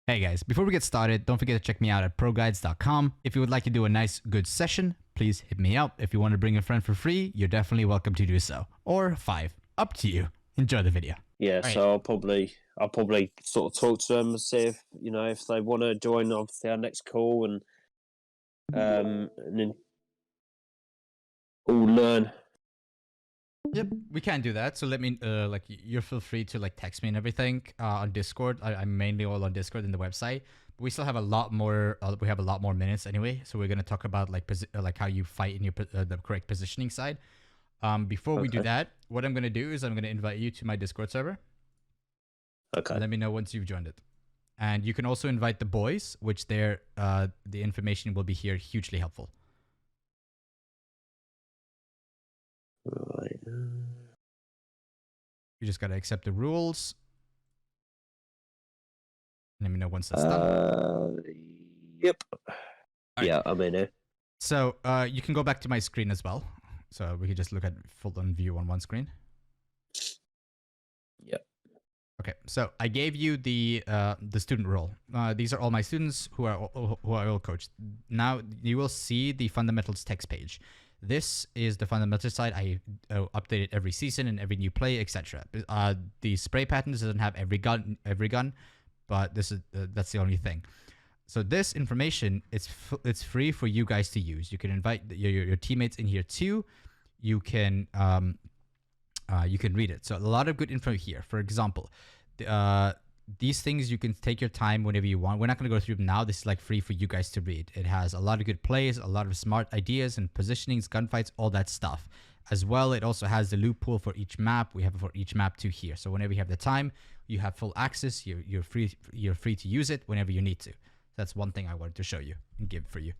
Hey guys, before we get started, don't forget to check me out at proguides.com. If you would like to do a nice, good session, please hit me up. If you want to bring a friend for free, you're definitely welcome to do so. Or 5, up to you. Enjoy the video. Yeah, All right. so I'll probably sort of talk to them and see if they want to join obviously our next call and then all learn. Yep, we can do that. So let me, you feel free to like text me and everything on Discord. I'm mainly all on Discord and the website. But we still have a lot more. We have a lot more minutes anyway. So we're gonna talk about like how you fight in your the correct positioning side. Before we do Okay. that, what I'm gonna do is I'm gonna invite you to my Discord server. Okay. Let me know once you've joined it. And you can also invite the boys, which the information will be here hugely helpful. Right. You just gotta accept the rules. Let me know once that's done. Yep. Right. Yeah, I'm in it. So you can go back to my screen as well. So we can just look at full-on view on one screen. Yep. Okay, so I gave you the student role. These are all my students who are all coached. Now you will see the fundamentals text page. This is the fundamentals side. I update it every season and every new play, etc. The spray patterns doesn't have every gun, but this is that's the only thing. So this information, it's free for you guys to use. You can invite your teammates in here too. You can read it. So a lot of good info here. For example, these things you can take your time whenever you want. We're not going to go through them now. This is like free for you guys to read. It has a lot of good plays, a lot of smart ideas and positionings, gunfights, all that stuff. As well, it also has the loop pool for each map. We have it for each map too here. So whenever you have the time, you have full access. You're free to use it whenever you need to. That's one thing I wanted to show you and give for you.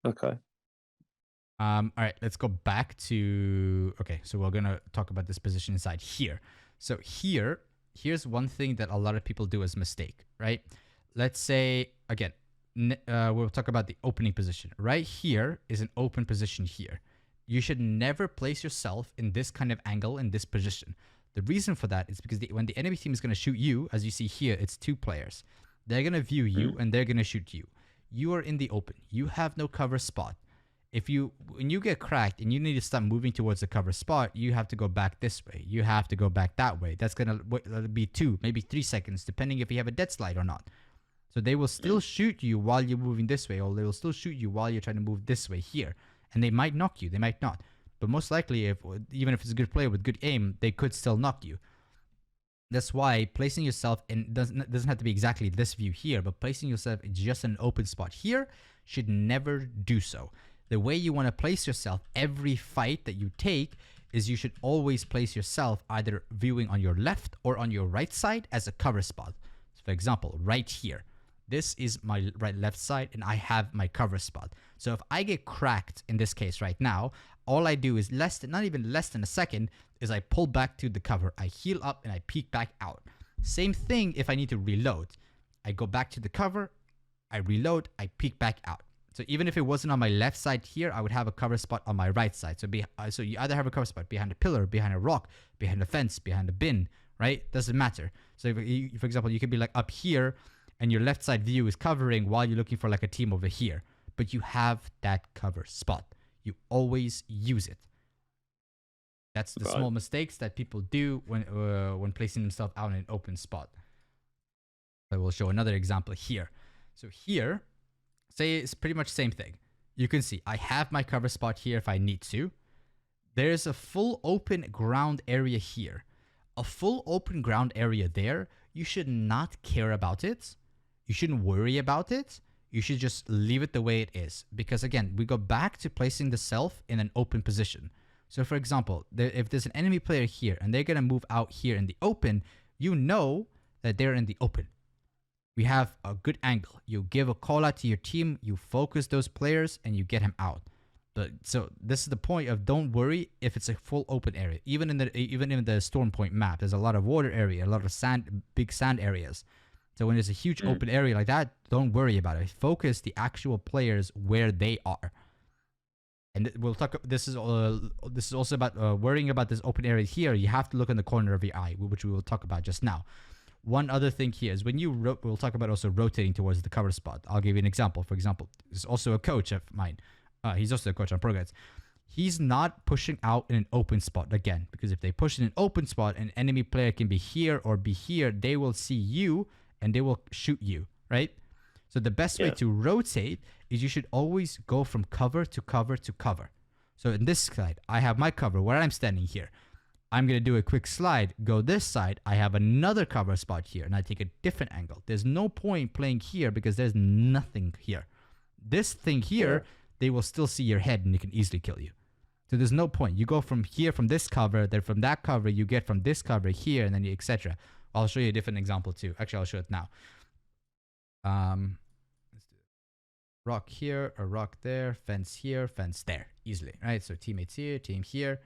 Okay. All right, let's go back to, okay, so we're gonna talk about this position inside here. So here's one thing that a lot of people do as a mistake, right? Let's say, again, we'll talk about the opening position. Right here is an open position here. You should never place yourself in this kind of angle in this position. The reason for that is because when the enemy team is gonna shoot you, as you see here, it's 2 players. They're gonna view you and they're gonna shoot you. You are in the open. You have no cover spot. When you get cracked and you need to start moving towards the cover spot, you have to go back this way. You have to go back that way. That's gonna be 2, maybe 3 seconds, depending if you have a dead slide or not. So they will still shoot you while you're moving this way, or they will still shoot you while you're trying to move this way here. And they might knock you. They might not. But most likely, even if it's a good player with good aim, they could still knock you. That's why placing yourself in doesn't have to be exactly this view here, but placing yourself in just an open spot here should never do so. The way you want to place yourself every fight that you take is you should always place yourself either viewing on your left or on your right side as a cover spot. So for example, right here, this is my left side and I have my cover spot. So if I get cracked in this case right now, all I do is not even less than a second, is I pull back to the cover, I heal up and I peek back out. Same thing if I need to reload. I go back to the cover, I reload, I peek back out. So even if it wasn't on my left side here, I would have a cover spot on my right side. So you either have a cover spot behind a pillar, behind a rock, behind a fence, behind a bin, right? Doesn't matter. So for example, you could be like up here and your left side view is covering while you're looking for like a team over here. But you have that cover spot. You always use it. That's the small mistakes that people do when placing themselves out in an open spot. I will show another example here. So here, say it's pretty much the same thing. You can see I have my cover spot here if I need to. There's a full open ground area here. A full open ground area there, you should not care about it. You shouldn't worry about it. You should just leave it the way it is. Because again, we go back to placing the self in an open position. So for example, if there's an enemy player here and they're going to move out here in the open, you know that they're in the open. We have a good angle. You give a call out to your team, you focus those players, and you get him out. But so this is the point of don't worry if it's a full open area. Even in the Storm Point map, there's a lot of water area, a lot of sand, big sand areas. So when there's a huge open area like that, don't worry about it. Focus the actual players where they are. And we'll talk. This is also about worrying about this open area here. You have to look in the corner of your eye, which we will talk about just now. One other thing here is when we'll talk about also rotating towards the cover spot. I'll give you an example. For example, there's also a coach of mine. He's also a coach on ProGuides. He's not pushing out in an open spot again, because if they push in an open spot, an enemy player can be here or be here, they will see you and they will shoot you, right? So the best way to rotate is you should always go from cover to cover to cover. So in this slide, I have my cover where I'm standing here. I'm going to do a quick slide, go this side. I have another cover spot here, and I take a different angle. There's no point playing here because there's nothing here. This thing here, they will still see your head, and they can easily kill you. So there's no point. You go from here, from this cover, then from that cover, you get from this cover here, and then etc. I'll show you a different example too. Actually, I'll show it now. Let's do rock here, a rock there, fence here, fence there, easily, right? So teammates here, team here.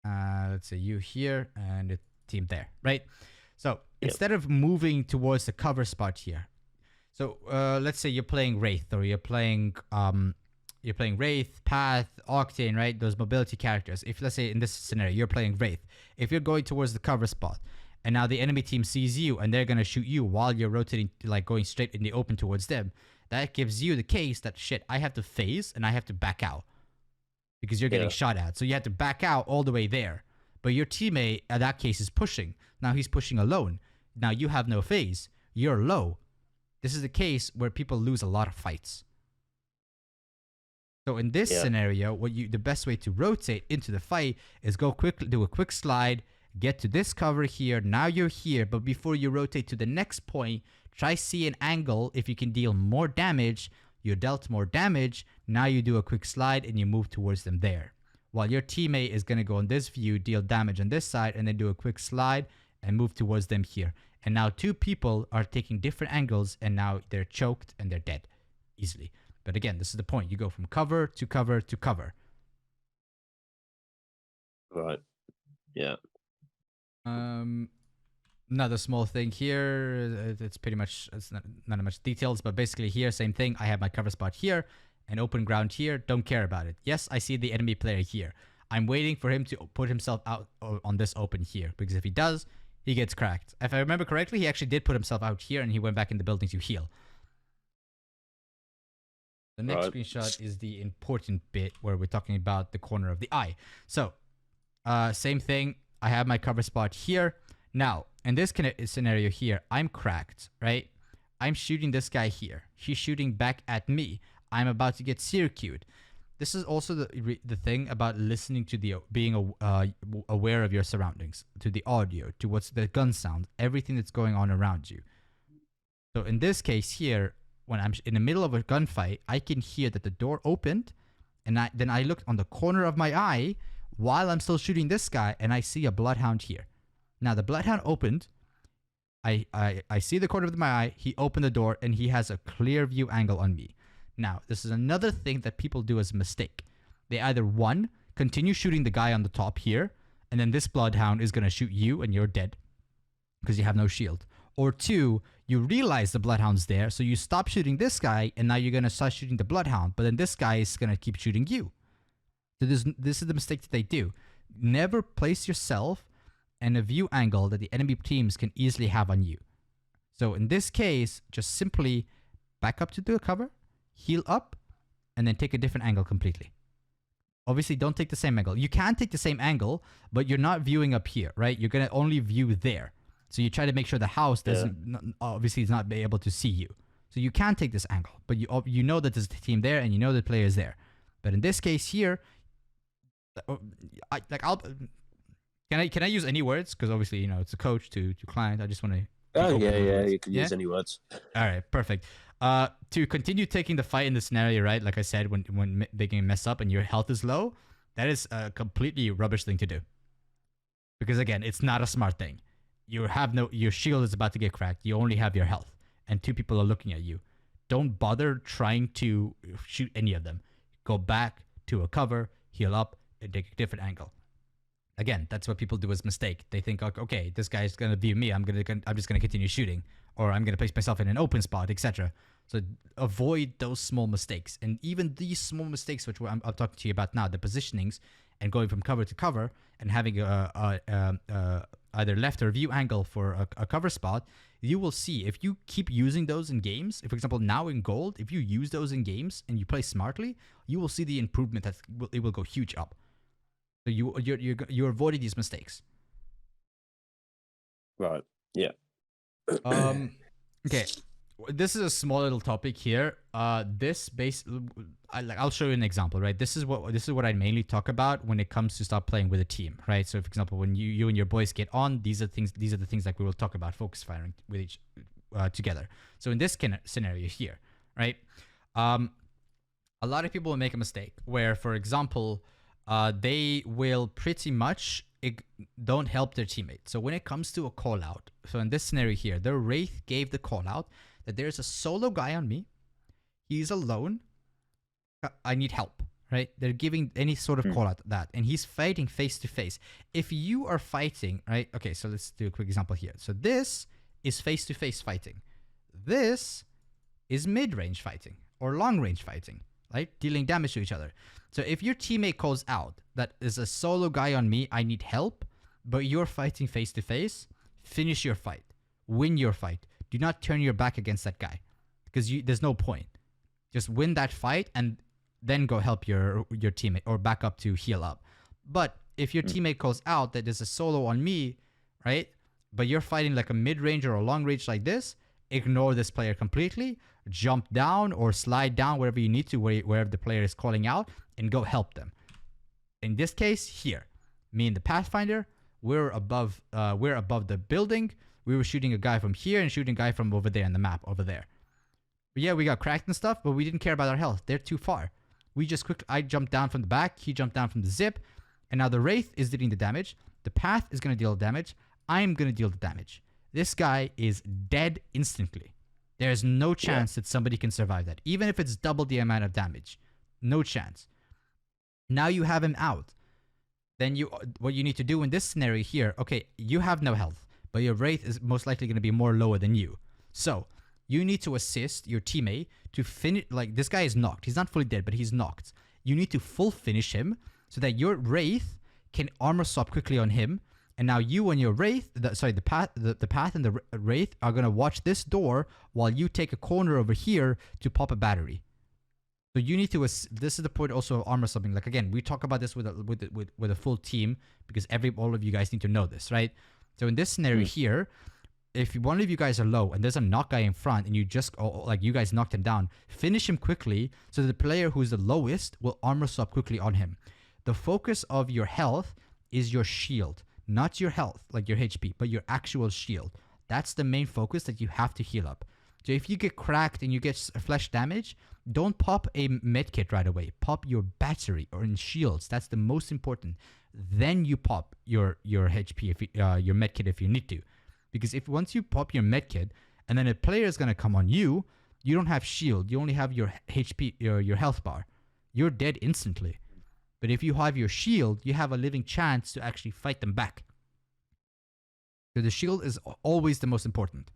Let's say you here and a team there, right? So instead of moving towards the cover spot here, so let's say you're playing Wraith or you're playing Wraith, Path, Octane, right? Those mobility characters. If let's say in this scenario you're playing Wraith, if you're going towards the cover spot, and now the enemy team sees you and they're gonna shoot you while you're rotating, like going straight in the open towards them, that gives you the case that shit, I have to phase and I have to back out. Because you're getting shot at. So you have to back out all the way there. But your teammate, in that case, is pushing. Now he's pushing alone. Now you have no phase. You're low. This is a case where people lose a lot of fights. So in this scenario, the best way to rotate into the fight is go quickly, do a quick slide, get to this cover here. Now you're here. But before you rotate to the next point, try see an angle if you can deal more damage. You dealt more damage, now you do a quick slide and you move towards them there. While your teammate is going to go on this view, deal damage on this side, and then do a quick slide and move towards them here. And now two people are taking different angles, and now they're choked and they're dead easily. But again, this is the point. You go from cover to cover to cover. Right. Yeah. Another small thing here, it's pretty much, it's not much details, but basically here, same thing. I have my cover spot here, and open ground here, don't care about it. Yes, I see the enemy player here. I'm waiting for him to put himself out on this open here, because if he does, he gets cracked. If I remember correctly, he actually did put himself out here, and he went back in the building to heal. The next screenshot is the important bit where we're talking about the corner of the eye. So, same thing. I have my cover spot here. Now, in this scenario here, I'm cracked, right? I'm shooting this guy here. He's shooting back at me. I'm about to get circuited. This is also the thing about listening to being aware of your surroundings, to the audio, to what's the gun sound, everything that's going on around you. So in this case here, when I'm in the middle of a gunfight, I can hear that the door opened, and then I look on the corner of my eye while I'm still shooting this guy, and I see a bloodhound here. Now the bloodhound opened. I see the corner of my eye. He opened the door and he has a clear view angle on me. Now this is another thing that people do as a mistake. They either one, continue shooting the guy on the top here, and then this bloodhound is gonna shoot you and you're dead because you have no shield. Or two, you realize the bloodhound's there, so you stop shooting this guy, and now you're gonna start shooting the bloodhound. But then this guy is gonna keep shooting you. So this is the mistake that they do. Never place yourself and a view angle that the enemy teams can easily have on you. So in this case, just simply back up to the cover, heal up, and then take a different angle completely. Obviously, don't take the same angle. You can take the same angle, but you're not viewing up here, right? You're going to only view there. So you try to make sure the house doesn't, obviously, is not be able to see you. So you can take this angle, but you know that there's a team there and you know the player is there. But in this case here, Can I use any words? Because obviously, you know, it's a coach to client. I just want to. Oh yeah. You can use any words. All right, perfect. To continue taking the fight in the scenario, right? Like I said, when they can mess up and your health is low, that is a completely rubbish thing to do. Because again, it's not a smart thing. Your shield is about to get cracked. You only have your health, and two people are looking at you. Don't bother trying to shoot any of them. Go back to a cover, heal up, and take a different angle. Again, that's what people do as mistake. They think, okay, this guy's gonna view me. I'm just gonna continue shooting, or I'm gonna place myself in an open spot, etc. So avoid those small mistakes. And even these small mistakes, which I'm talking to you about now, the positionings, and going from cover to cover and having a either left or view angle for a cover spot, you will see if you keep using those in games. If, for example, now in gold, if you use those in games and you play smartly, you will see the improvement that it will go huge up. So you're avoiding these mistakes. Right. Yeah. Okay. This is a small little topic here. I'll show you an example, right? This is what I mainly talk about when it comes to start playing with a team, right? So, for example, when you and your boys get on, these are the things that we will talk about focus firing with each together. So in this scenario here, right? A lot of people will make a mistake where, for example, they will pretty much don't help their teammate. So when it comes to a call out, so in this scenario here, the Wraith gave the call out that there's a solo guy on me. He's alone. I need help, right? They're giving any sort of call out that, and he's fighting face to face. If you are fighting, right? Okay, so let's do a quick example here. So this is face to face fighting. This is mid range fighting or long range fighting, right? Dealing damage to each other. So if your teammate calls out that is a solo guy on me, I need help, but you're fighting face to face, finish your fight, win your fight. Do not turn your back against that guy because there's no point. Just win that fight and then go help your teammate or back up to heal up. But if your teammate calls out that there's a solo on me, right? But you're fighting like a mid-range or a long range like this, ignore this player completely, jump down or slide down wherever you need to, wherever the player is calling out, and go help them. In this case, here, me and the Pathfinder, we're above the building. We were shooting a guy from here and shooting a guy from over there on the map over there. But yeah, we got cracked and stuff, but we didn't care about our health. They're too far. I jumped down from the back. He jumped down from the zip. And now the Wraith is dealing the damage. The Path is going to deal the damage. I'm going to deal the damage. This guy is dead instantly. There's no chance that somebody can survive that. Even if it's double the amount of damage. No chance. Now you have him out. Then what you need to do in this scenario here, okay, you have no health, but your Wraith is most likely going to be more lower than you. So you need to assist your teammate to finish. Like, this guy is knocked. He's not fully dead, but he's knocked. You need to full finish him so that your Wraith can armor swap quickly on him. And now you and your Wraith, the Path and the Wraith are going to watch this door while you take a corner over here to pop a battery. So you need to. This is the point also of armor swapping. Like, again, we talk about this with a full team because all of you guys need to know this, right? So in this scenario here, if one of you guys are low and there's a knock guy in front and you you guys knocked him down, finish him quickly so the player who's the lowest will armor swap quickly on him. The focus of your health is your shield, not your health, like your HP, but your actual shield. That's the main focus that you have to heal up. So if you get cracked and you get flesh damage, don't pop a medkit right away. Pop your battery or in shields. That's the most important. Then you pop your HP, your medkit if you need to. Because if once you pop your medkit and then a player is going to come on you, you don't have shield. You only have your HP, your health bar. You're dead instantly. But if you have your shield, you have a living chance to actually fight them back. So the shield is always the most important.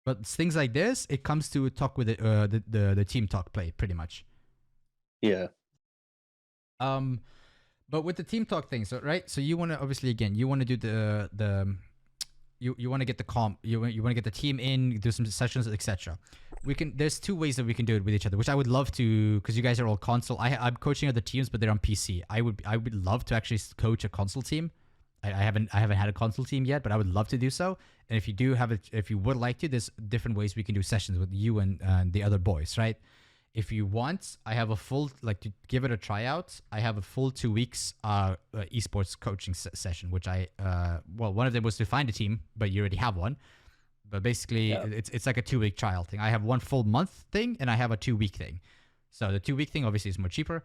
But things like this, it comes to talk with the team talk play pretty much. Yeah. But with the team talk thing, so right, so you want to obviously again, you want to do you want to get the comp, you want to get the team in, do some sessions, etc. There's two ways that we can do it with each other, which I would love to, because you guys are all console. I'm coaching other teams, but they're on PC. I would love to actually coach a console team. I haven't had a console team yet, but I would love to do so. And if you do have it, if you would like to, there's different ways we can do sessions with you and the other boys, right? If you want, I have a full, to give it a tryout, I have a full 2 weeks esports coaching session, which one of them was to find a team, but you already have one. But basically, it's like a 2-week trial thing. I have one full month thing, and I have a 2-week thing. So the 2-week thing obviously is more cheaper.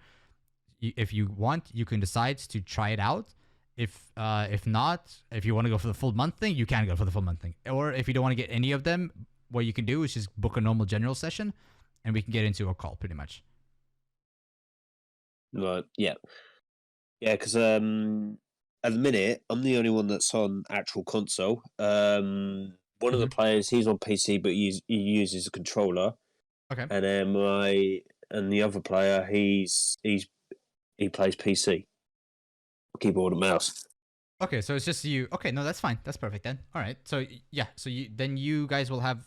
If you want, you can decide to try it out. If not, if you want to go for the full month thing, you can go for the full month thing. Or if you don't want to get any of them, what you can do is just book a normal general session, and we can get into a call pretty much. Right. Yeah. Yeah. Because at the minute, I'm the only one that's on actual console. One of the players, he's on PC, but he uses a controller. Okay. And then the other player, he's he plays PC, keyboard and mouse. Okay, so it's just you. Okay, no, that's fine. That's perfect then. All right. So yeah, so you guys will have